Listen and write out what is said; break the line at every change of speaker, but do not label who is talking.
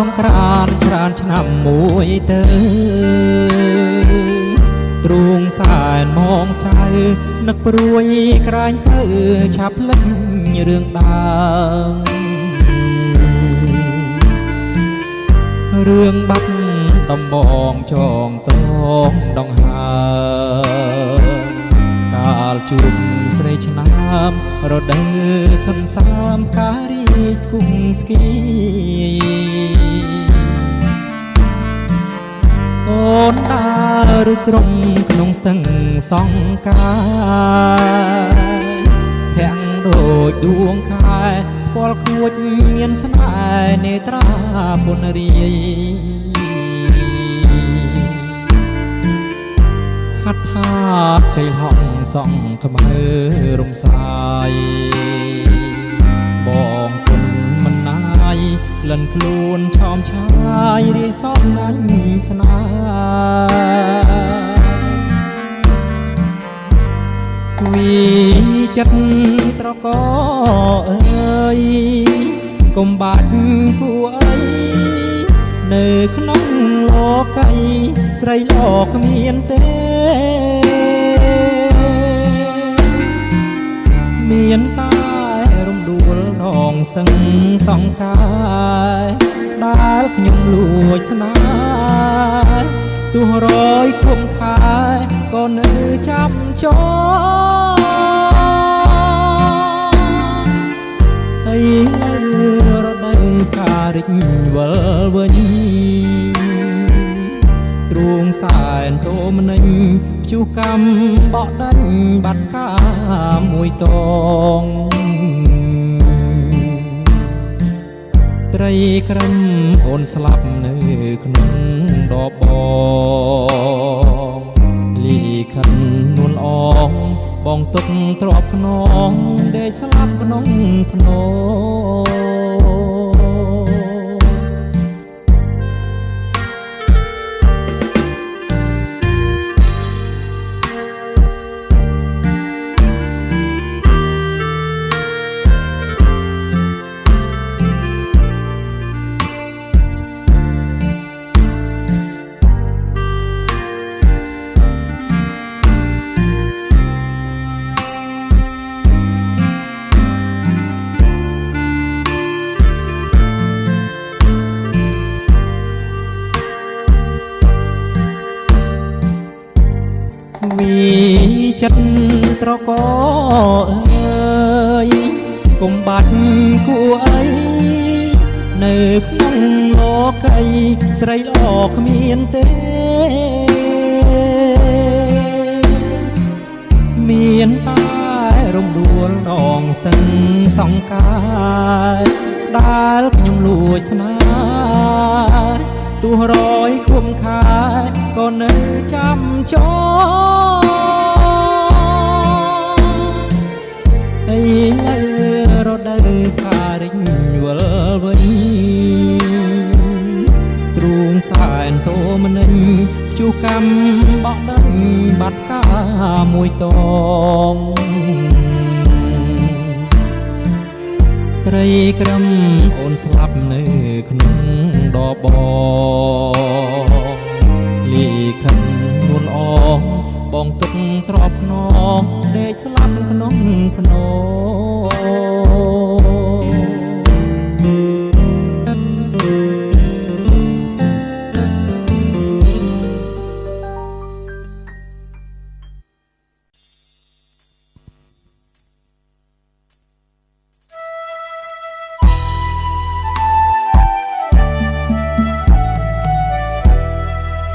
ង្ក្រានច្រានឆ្នាំមួយទៅទ្រូងសែនមងសៅនឹកព្រួយក្រែងទៅឆាប់ភ្លេចរឿងដើមរឿងបាត់ដំបងចងតងដងហើកាលជួបស្រីឆ្នាមរដូវសន្សាមការីស្គង់ស្គីអូនដើរឬក្រុមក្នុងស្ទឹងសង្ការភាំងដូចដួងខែពាល់ខួចមានស្នេហ៍នេត្រាពុនរាយហាត់ថាជ័យហងសងខ្មៅរំសាយបងគុណមិនណាយក្លិនខ្លួនឆោមឆាយរីសតណាញ់ស្នាវីចិត្តត្រកអើយកុំបាច់គួអីនៅក្នុងលោកីស្រីលោកគ្មានទេមានតែរំដួលដងស្ទឹងសង្ការដែលខ្ញុំលួចស្នេហ៍ទោះរយឃុំខែក៏នៅចាប់ចោឥឡូវរដូវកាលរិចវិលវិញទ្រូងសែនតូមនិញព្យុះកម្មបក់ដាច់បាត់កាមួយតងត្រីក្រឹមអូនស្លាប់នៅក្នុងដបបងលីខិននួនអងបងទុកទ្របខ្នងដេកស្លាប់ក្នុងភ្នវីចិត្តត្រកអើយកុំបាច់គួអីនៅក្នុងលោកីស្រីល្អគ្មានទេមានតែរំដួលដងស្ទឹងសង្ការដែលខ្ញុំលួចស្នេហ៍ទោះរយឃុំខែក៏នៅចាំចោឥឡូវរដូវកាលរិចវិលវិញទ្រូងសែនតូមនិញព្យុះកម្មបក់ដាច់បាត់កាមួយតងត្រីក្រឹមអូនស្លាប់នៅក្នុងដបលីខិននួនអងបងទឹកទ្របខ្នងដេកស្លាប់ក្នុងភ្នំ